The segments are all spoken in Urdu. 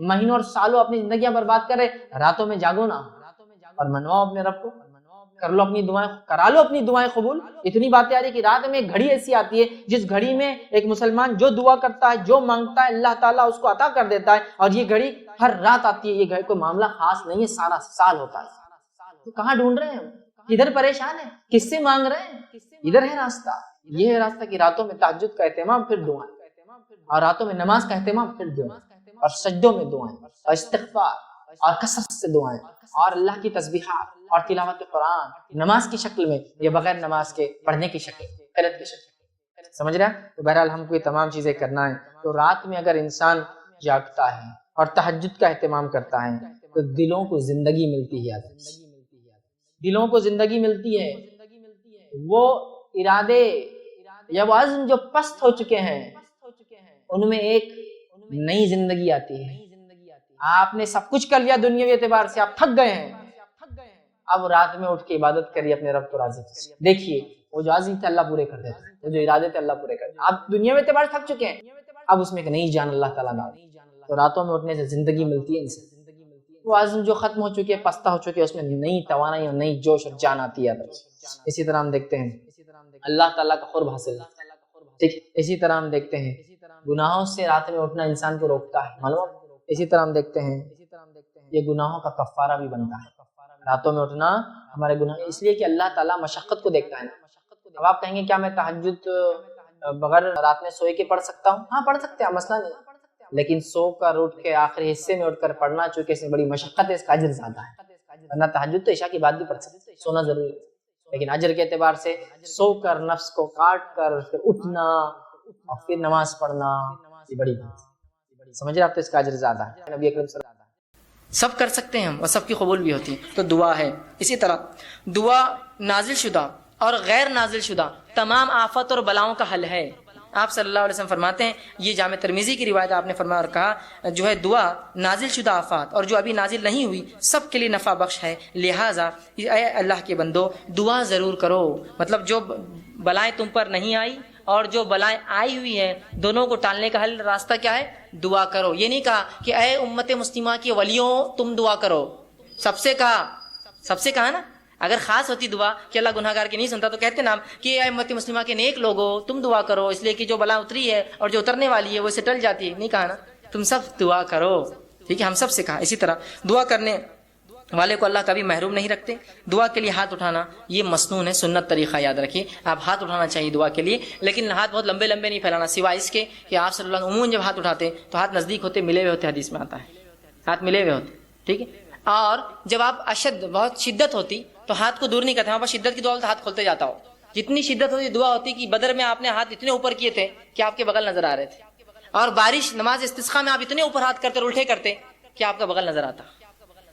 مہینوں اور سالوں اپنی زندگیاں برباد کر رہے، راتوں میں جاگو نا اور منواؤ اپنے رب کو، کر لو اپنی دعائیں، کرا لو اپنی دعائیں قبول۔ اتنی باتیں آ رہی کہ رات میں ایک گھڑی ایسی آتی ہے جس گھڑی میں ایک مسلمان جو دعا کرتا ہے، جو مانگتا ہے، اللہ تعالیٰ اس کو عطا کر دیتا ہے، اور یہ گھڑی ہر رات آتی ہے۔ یہ گھڑی کوئی معاملہ خاص نہیں ہے، سارا سال ہوتا ہے۔ تو کہاں ڈھونڈ رہے ہیں؟ کدھر پریشان ہیں؟ کس سے مانگ رہے ہیں؟ ادھر ہے راستہ، یہ ہے راستہ کہ راتوں میں تہجد کا اہتمام، پھر دعائیں، اور راتوں میں نماز کا اہتمام، پھر دعائیں، اور سجدوں میں دعائیں، اور استغفار، اور کثرت سے دعائیں، اور اللہ کی تسبیحات اور تلاوت قرآن نماز کی شکل میں یا بغیر نماز کے پڑھنے کی شکل، قرأت کی شکل، سمجھ رہے ہیں؟ تو بہرحال ہم کو یہ تمام چیزیں کرنا ہے۔ تو رات میں اگر انسان جاگتا ہے اور تہجد کا اہتمام کرتا ہے تو دلوں کو زندگی ملتی ہے، دلوں کو زندگی ملتی ہے۔ وہ ارادے یا وہ عزم جو پست ہو چکے ہیں ان میں ایک نئی زندگی آتی ہے۔ آپ نے سب کچھ کر لیا دنیاوی اعتبار سے، آپ تھک گئے ہیں، اب رات میں اٹھ کے عبادت کریے، اپنے رب کو راضی کیجیے۔ دیکھیے وہ جو عزم تھے اللہ پورے کر دیتے، وہ جو ارادے تھے اللہ پورے کر دیتے۔ آپ دنیاوی اعتبار سے تھک چکے ہیں، اب اس میں ایک نئی جان اللہ تعالیٰ ڈال۔ تو راتوں میں اٹھنے سے زندگی ملتی ہے انسان، وہ عزم جو ختم ہو چکے، پستہ ہو چکے، اس میں نئی توانائی اور نئی جوش اور جان آتی ہے۔ اسی طرح ہم دیکھتے ہیں اللہ تعالیٰ کا قرب حاصل، ٹھیک۔ اسی طرح ہم دیکھتے ہیں گناہوں سے رات میں اٹھنا انسان کو روکتا ہے، معلوم۔ اسی طرح ہم دیکھتے ہیں یہ گناہوں کا کفارہ بھی بنتا ہے۔ راتوں میں اٹھنا ہمارے گناہ، اس لیے کہ اللہ تعالیٰ مشقت کو دیکھتا ہے نا۔ اب آپ کہیں گے کیا میں تہجد بغیر رات میں سوئے کے پڑھ سکتا ہوں؟ ہاں پڑھ سکتے ہیں، مسئلہ نہیں، لیکن سو کر اٹھ کے آخری حصے میں اٹھ کر پڑھنا چونکہ اس میں بڑی مشقت ہے، اس کا اجر زیادہ ہے۔ ورنہ تہجد تو عشاء کی بعد بھی پڑھ سکتے ہیں، سونا ضروری ہے، لیکن اجر کے اعتبار سے سو کر نفس کو کاٹ کر پھر اٹھنا اور پھر نماز پڑھنا یہ بڑی بات ہے، سمجھ رہے آپ؟ تو اس کا اجر زیادہ ہے۔ نبی اکرم صلی اللہ علیہ وسلم سب کر سکتے ہیں ہم اور سب کی قبول بھی ہوتی ہے، تو دعا ہے۔ اسی طرح دعا نازل شدہ اور غیر نازل شدہ تمام آفت اور بلاؤں کا حل ہے۔ آپ صلی اللہ علیہ وسلم فرماتے ہیں، یہ جامع ترمذی کی روایت آپ نے فرمایا اور کہا جو ہے دعا نازل شدہ آفات اور جو ابھی نازل نہیں ہوئی سب کے لیے نفع بخش ہے، لہٰذا اے اللہ کے بندو دعا ضرور کرو۔ مطلب جو بلائیں تم پر نہیں آئی اور جو بلائیں آئی ہوئی ہیں دونوں کو ٹالنے کا حل راستہ کیا ہے؟ دعا کرو۔ یہ نہیں کہا کہ اے امت مسلمہ کے ولیوں تم دعا کرو، سب سے کہا نا۔ اگر خاص ہوتی دعا کہ اللہ گناہ گار کی نہیں سنتا تو کہتے نا کہ اے امت مسلمہ کے نیک لوگوں تم دعا کرو، اس لیے کہ جو بلا اتری ہے اور جو اترنے والی ہے وہ اسے ٹل جاتی ہے۔ نہیں کہا نا، تم سب دعا کرو، ٹھیک ہے، ہم سب سے کہا۔ اسی طرح دعا کرنے والے کو اللہ کبھی محروم نہیں رکھتے۔ دعا کے لیے ہاتھ اٹھانا یہ مسنون ہے، سنت طریقہ یاد رکھیے۔ آپ ہاتھ اٹھانا چاہیے دعا کے لیے، لیکن ہاتھ بہت لمبے نہیں پھیلانا، سوائے اس کے کہ آپ صلی اللہ علیہ وسلم عموماً جب ہاتھ اٹھاتے تو ہاتھ نزدیک ہوتے، ملے ہوئے ہوتے، حدیث میں آتا ہے ہاتھ ملے ہوئے ہوتے، ٹھیک ہے۔ اور جب آپ بہت شدت ہوتی تو ہاتھ کو دور نہیں کرتے، وہاں پر شدت کی دعا تو ہاتھ کھولتے جاتا ہو۔ جتنی شدت ہوتی دعا ہوتی کہ بدر میں آپ نے ہاتھ اتنے اوپر کیے تھے کہ آپ کے بغل نظر آ رہے تھے، اور بارش نماز استسقاء میں آپ اتنے اوپر ہاتھ کرتے اور الٹے کرتے کہ آپ کا بغل نظر آتا۔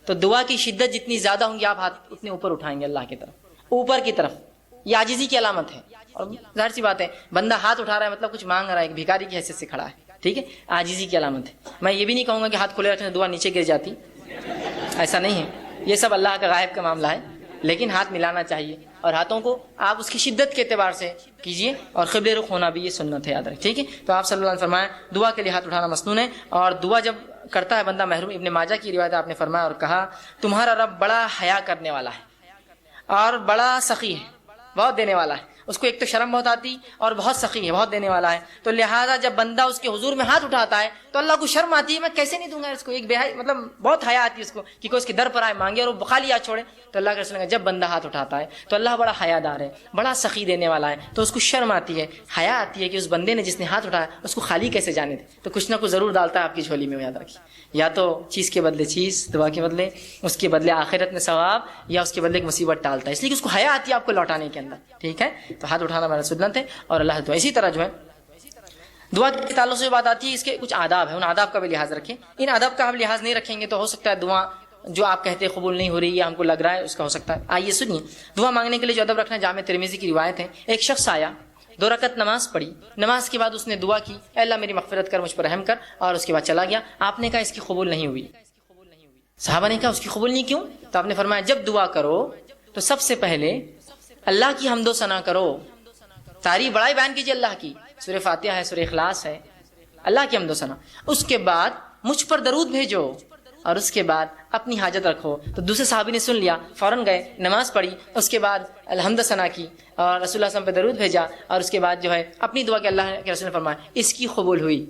تو دعا کی شدت جتنی زیادہ ہوں گی آپ ہاتھ اتنے اوپر اٹھائیں گے اللہ کی طرف، اوپر کی طرف۔ یہ عاجزی کی علامت ہے، اور ظاہر سی بات ہے بندہ ہاتھ اٹھا رہا ہے مطلب کچھ مانگ رہا ہے، ایک بھکاری کی حیثیت سے کھڑا ہے، ٹھیک ہے، عاجزی کی علامت ہے۔ میں یہ بھی نہیں کہوں گا کہ ہاتھ کھلے رکھنے سے دعا نیچے گر جاتی، ایسا نہیں ہے، یہ سب اللہ کا غائب کا معاملہ ہے، لیکن ہاتھ ملانا چاہیے، اور ہاتھوں کو آپ اس کی شدت کے اعتبار سے کیجیے، اور قبلے رخ ہونا بھی یہ سنت ہے، یاد رکھ، ٹھیک ہے۔ تو آپ صلی اللہ علیہ وسلم فرمایا دعا کے لیے ہاتھ اٹھانا مسنون ہے، اور دعا جب کرتا ہے بندہ محروم۔ ابن ماجہ کی روایت آپ نے فرمایا اور کہا تمہارا رب بڑا حیا کرنے والا ہے اور بڑا سخی ہے، بہت دینے والا ہے۔ اس کو ایک تو شرم بہت آتی اور بہت سخی ہے، بہت دینے والا ہے، تو لہٰذا جب بندہ اس کے حضور میں ہاتھ اٹھاتا ہے تو اللہ کو شرم آتی ہے، میں کیسے نہیں دوں گا اس کو، ایک مطلب بہت حیا آتی ہے اس کو کہ کوئی اس کے در پر آئے مانگے اور وہ خالی ہاتھ چھوڑے۔ تو اللہ کے رسول نے جب بندہ ہاتھ اٹھاتا ہے تو اللہ بڑا حیا دار ہے، بڑا سخی دینے والا ہے، تو اس کو شرم آتی ہے، حیا آتی ہے کہ اس بندے نے جس نے ہاتھ اٹھایا اس کو خالی کیسے جانے دے، تو کچھ نہ کچھ ضرور ڈالتا ہے آپ کی جھولی میں، یاد رکھیے، یا تو چیز کے بدلے چیز، دعا کے بدلے، اس کے بدلے آخرت میں ثواب، یا اس کے بدلے ایک مصیبت ٹالتا ہے، اس لیے کہ اس کو حیا آتی ہے آپ کو لوٹانے کے اندر، ٹھیک ہے۔ تو ہاتھ اٹھانا ہمارا سنت ہے اور اللہ دعا۔ اسی طرح جو ہے دعا کے تعلق سے بات آتی ہے، اس کے کچھ آداب ہیں، ان آداب کا بھی لحاظ رکھیں۔ ان آداب کا ہم لحاظ نہیں رکھیں گے تو ہو سکتا ہے دعا جو آپ کہتے قبول نہیں ہو رہی ہے، ہم کو لگ رہا ہے اس کا ہو سکتا ہے۔ آئیے سنیے، دعا مانگنے کے لیے جو ادب رکھنا ہے، جامع ترمذی کی روایت ہے، ایک شخص آیا، 2 رکعت نماز پڑھی، نماز کے بعد اس نے دعا کی اے اللہ میری مغفرت کر، مجھ پر رحم کر، اور اس کے بعد چلا گیا۔ آپ نے کہا اس کی قبول نہیں ہوئی، صحابہ نے کہا اس کی قبول نہیں کیوں؟ تو آپ نے فرمایا جب دعا کرو تو سب سے پہلے اللہ کی حمد و ثنا کرو، تعریف بڑائی بیان کیجیے اللہ کی، سورہ فاتحہ ہے، سورہ اخلاص ہے، اللہ کی حمد و ثنا، اس کے بعد مجھ پر درود بھیجو اور اس کے بعد اپنی حاجت رکھو. تو دوسرے صحابی نے سن لیا, فوراً گئے, نماز پڑھی, اس کے بعد الحمد ثنا کی اور رسول اللہ صلی اللہ علیہ وسلم پہ درود بھیجا, اور اس کے بعد جو ہے اپنی دعا کہ اللہ کے رسول نے فرمایا اس کی قبول ہوئی.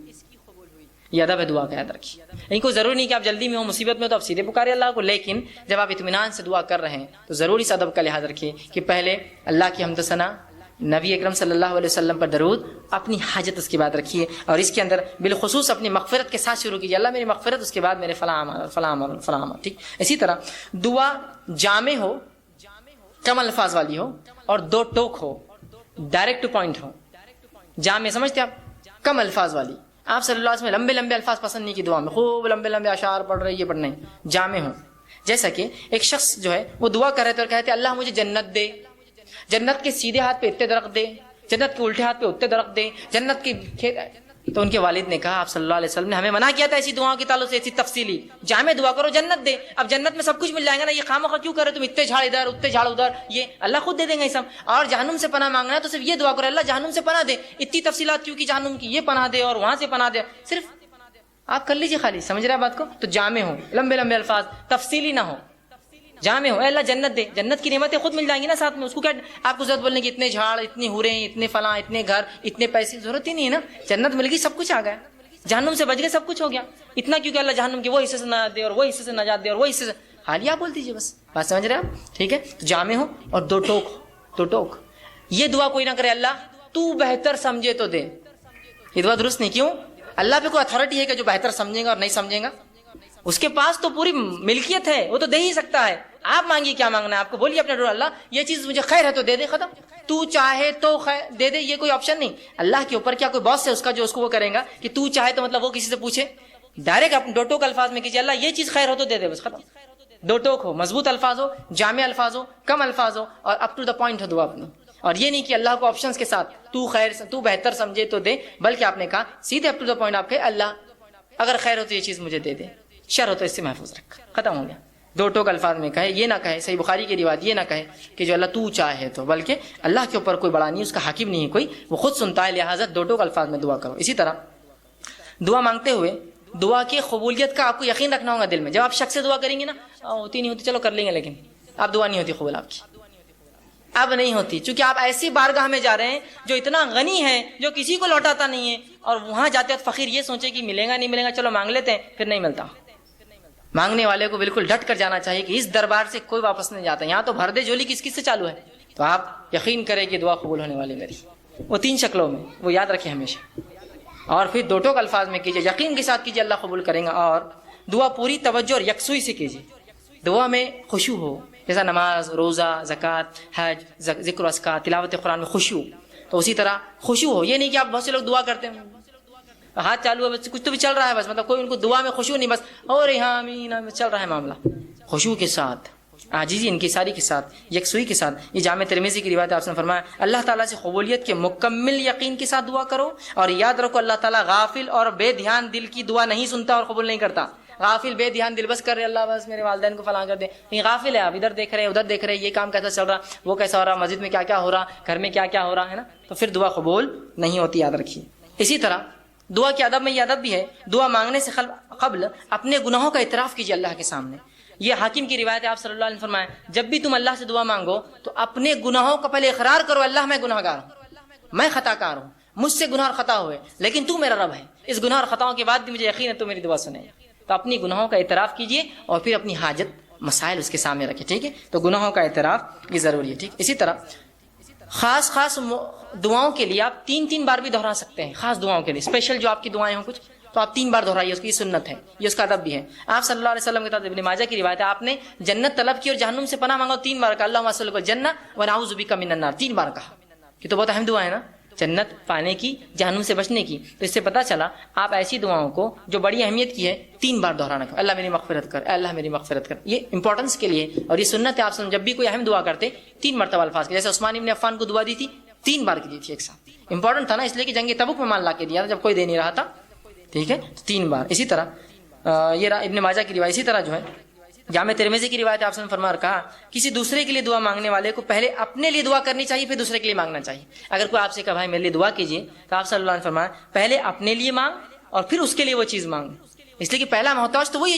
یہ ادب ہے دعا کا, یاد رکھیے. ان کو ضروری نہیں کہ آپ جلدی میں ہو, مصیبت میں تو آپ سیدھے پکارے اللہ کو, لیکن جب آپ اطمینان سے دعا کر رہے ہیں تو ضرور اس ادب کا لحاظ رکھیے کہ پہلے اللہ کی حمد و ثنا, نبی اکرم صلی اللہ علیہ وسلم پر درود, اپنی حاجت اس کے بعد رکھیے, اور اس کے اندر بالخصوص اپنی مغفرت کے ساتھ شروع کیجیے. اللہ میری مغفرت, اس کے بعد میرے فلاں فلاں. ٹھیک. اسی طرح دعا جامع ہو, کم الفاظ والی ہو, اور 2 ٹوک ہو, ڈائریکٹ ٹو پوائنٹ ہو. جامع سمجھتے آپ, کم الفاظ والی. آپ صلی اللہ علیہ وسلم لمبے لمبے الفاظ پسند نہیں کی دعا میں, خوب لمبے لمبے اشعار پڑھ رہے, یہ پڑھنا ہے. جامع ہو. جیسا کہ ایک شخص جو ہے وہ دعا کر رہے تھے اور کہتے اللہ مجھے جنت دے, جنت کے سیدھے ہاتھ پہ اتنے درخت دے, جنت کے الٹے ہاتھ پہ اتنے درخت دے, جنت کے کھیت. تو ان کے والد نے کہا آپ صلی اللہ علیہ وسلم نے ہمیں منع کیا تھا ایسی دعاؤں کے تعلق سے, ایسی تفصیلی. جامع دعا کرو جنت دے. اب جنت میں سب کچھ مل جائے گا نا, یہ خواہ مخواہ کیوں کر رہے تم اتنے جھاڑ ادھر اتنے جھاڑ ادھر, یہ اللہ خود دے دیں گے یہ سب. اور جہنم سے پناہ مانگنا ہے تو صرف یہ دعا کرو اللہ جہنم سے پناہ دے. اتنی تفصیلات کیوں کی جہنم کی, یہ پناہ دے اور وہاں سے پناہ دے, صرف آپ کر لیجیے خالی. سمجھ رہے ہیں بات کو؟ تو جامع ہو, لمبے لمبے الفاظ, تفصیلی نہ ہو, جامع ہو. اے اللہ جنت دے, جنت کی نعمتیں خود مل جائیں گی نا ساتھ میں. اس کو کیا آپ کو ضرورت بولنے کی اتنے جھاڑ, اتنی حوریں, اتنے فلاں, اتنے گھر, اتنے پیسے, ضرورت ہی نہیں ہے نا. جنت مل گئی, سب کچھ آ گیا, جہنم سے بچ گئے, سب کچھ ہو گیا. اتنا کیوں کہ اللہ جہنم کے وہ حصے سے نجات دے اور وہ حصے سے نجات دے اور وہ حصے سے, حالیہ بول دیجیے بس. بات سمجھ رہے ہیں آپ؟ ٹھیک ہے. تو جامع ہو اور 2 ٹوک ہو. 2 ٹوک. یہ دعا کوئی نہ کرے اللہ تو بہتر سمجھے تو دے, یہ دعا درست نہیں. کیوں؟ اللہ پہ کوئی اتھارٹی ہے کہ جو بہتر سمجھے گا اور نہیں سمجھے گا؟ اس کے پاس تو پوری ملکیت ہے, وہ تو دے ہی سکتا ہے. آپ مانگیے کیا مانگنا ہے آپ کو, بولیے اپنے ڈور اللہ یہ چیز مجھے خیر ہے تو دے دے, ختم. تو چاہے تو خیر دے دے, یہ کوئی آپشن نہیں. اللہ کے اوپر کیا کوئی باس ہے اس کا جو اس کو وہ کرے گا کہ تو چاہے تو مطلب وہ کسی سے پوچھے؟ ڈائریکٹ اپنے 2 ٹوک الفاظ میں کیجیے اللہ یہ چیز خیر ہو تو دے دے, بس ختم. 2 ٹوک ہو, مضبوط الفاظ ہو, جامع الفاظ ہو, کم الفاظ ہو, اور اپ ٹو دا پوائنٹ ہو دعا اپنی. اور یہ نہیں کہ اللہ کو آپشنز کے ساتھ تو خیر تو بہتر سمجھے تو دے, بلکہ آپ نے کہا سیدھے اپ ٹو دا پوائنٹ. آپ کہے اللہ اگر خیر ہو تو یہ چیز مجھے دے دے, شر ہو تو اس سے محفوظ رکھ, ختم ہو گیا. 2 ٹوک الفاظ میں کہے, یہ نہ کہے, صحیح بخاری کی روایت یہ نہ کہے کہ جو اللہ تو چاہے تو, بلکہ اللہ کے اوپر کوئی بڑا نہیں, اس کا حاکم نہیں ہے کوئی, وہ خود سنتا ہے, لہٰذا 2 ٹوک الفاظ میں دعا کرو. اسی طرح دعا مانگتے ہوئے دعا کی قبولیت کا آپ کو یقین رکھنا ہوگا دل میں. جب آپ شک سے دعا کریں گے نا, ہوتی نہیں ہوتی چلو کر لیں گے, لیکن آپ دعا نہیں ہوتی قبول آپ کی, اب نہیں ہوتی, چونکہ آپ ایسی بارگاہ میں جا رہے ہیں جو اتنا غنی ہے, جو کسی کو لوٹاتا نہیں ہے, اور وہاں جاتے وقت فقیر یہ سوچے کہ ملے گا نہیں ملے گا, چلو مانگ لیتے ہیں, پھر نہیں ملتا. مانگنے والے کو بالکل ڈٹ کر جانا چاہیے کہ اس دربار سے کوئی واپس نہیں جاتا. یہاں تو بھر دے جولی کس کس سے چالو ہے, تو آپ یقین کریں کہ دعا قبول ہونے والی میری. وہ 3 شکلوں میں, وہ یاد رکھیں ہمیشہ. اور پھر 2 ٹوک الفاظ میں کیجیے, یقین کے ساتھ کیجیے اللہ قبول کریں گا. اور دعا پوری توجہ اور یکسوئی سے کیجیے. دعا میں خشوع ہو, جیسا نماز, روزہ, زکوٰۃ, حج, ذکر و اذکار, تلاوت قرآن میں خشوع, تو اسی طرح خشوع ہو. یہ نہیں کہ آپ بہت سے لوگ دعا کرتے ہیں ہاتھ چالو ہے, بس کچھ تو بھی چل رہا ہے, بس مطلب کوئی ان کو دعا میں خشوع نہیں, بس اور یہاں آمین چل رہا ہے معاملہ. خشوع کے ساتھ, عاجزی, انکساری کے ساتھ, یکسوئی کے ساتھ. یہ جامع ترمذی کی روایت آپ نے فرمایا اللہ تعالیٰ سے قبولیت کے مکمل یقین کے ساتھ دعا کرو, اور یاد رکھو اللہ تعالیٰ غافل اور بے دھیان دل کی دعا نہیں سنتا اور قبول نہیں کرتا. غافل بے دھیان دل بس کر رہے اللہ بس میرے والدین کو فلاں کر دے, نہیں غافل ہے, آپ ادھر دیکھ رہے ادھر دیکھ رہے, یہ کام کیسا چل رہا, وہ کیسا ہو رہا, مسجد میں کیا کیا ہو رہا, گھر میں کیا کیا ہو رہا ہے نا, تو پھر دعا قبول نہیں ہوتی, یاد رکھیے. اسی طرح دعا کے ادب میں یہ ادب بھی ہے, دعا مانگنے سے قبل اپنے گناہوں کا اعتراف کیجیے اللہ کے سامنے. یہ حاکم کی روایت ہے, آپ صلی اللہ علیہ وسلم فرمایا جب بھی تم اللہ سے دعا مانگو تو اپنے گناہوں کا پہلے اقرار کرو, اللہ میں گناہ گار ہوں, میں خطا کار ہوں, مجھ سے گناہ اور خطا ہوئے, لیکن تو میرا رب ہے, اس گناہ اور خطاؤں کے بعد بھی مجھے یقین ہے تو میری دعا سنے. تو اپنی گناہوں کا اعتراف کیجیے اور پھر اپنی حاجت مسائل اس کے سامنے رکھیں. ٹھیک ہے, تو گناہوں کا اعتراف یہ ضروری ہے. ٹھیک. اسی طرح خاص دعاؤں کے لیے آپ 3 بار بھی دہرا سکتے ہیں. خاص دعاؤں کے لیے اسپیشل جو آپ کی دعائیں ہوں کچھ, تو آپ 3 بار دہرائیے, اس کی سنت ہے, یہ اس کا ادب بھی ہے. آپ صلی اللہ علیہ وسلم کے ابن ماجہ کی روایت ہے, آپ نے جنت طلب کی اور جہنم سے پناہ مانگا, 3 بار کہا اللہم صلی الجنہ ونعوذ بک من النار, 3 بار کہا. یہ تو بہت اہم دعا ہے نا, جنت پانے کی, جہنم سے بچنے کی. تو اس سے پتہ چلا آپ ایسی دعاؤں کو جو بڑی اہمیت کی ہے 3 بار دہرانا, اللہ میری مغفرت کر, اللہ میری مغفرت کر. یہ امپورٹنس کے لیے اور یہ سنت ہے. آپ جب بھی کوئی اہم دعا کرتے 3 مرتبہ الفاظ کے, جیسے عثمان ابن عفان کو دعا دی تھی 3 بار کی دی تھی ایک ساتھ. امپورٹنٹ تھا نا, اس لیے کہ جنگ تبوک میں مال لا کے دیا تھا جب کوئی دے نہیں رہا تھا. ٹھیک ہے, 3 بار. اسی طرح یہ ابن ماجہ کی روایت. اسی طرح جو ہے جامع ترمذی کی روایت آپ نے فرمایا کہا کسی دوسرے کے لیے دعا مانگنے والے کو پہلے اپنے لیے دعا کرنی چاہیے, پھر دوسرے کے لیے مانگنا چاہیے. اگر کوئی آپ سے کہا بھائی میرے لیے دعا کیجیے, تو آپ صلی اللہ علیہ وسلم فرمایا پہلے اپنے لیے مانگ اور پھر اس کے لیے وہ چیز مانگ. اس لیے کہ پہلا محتاج تو وہی ہے جو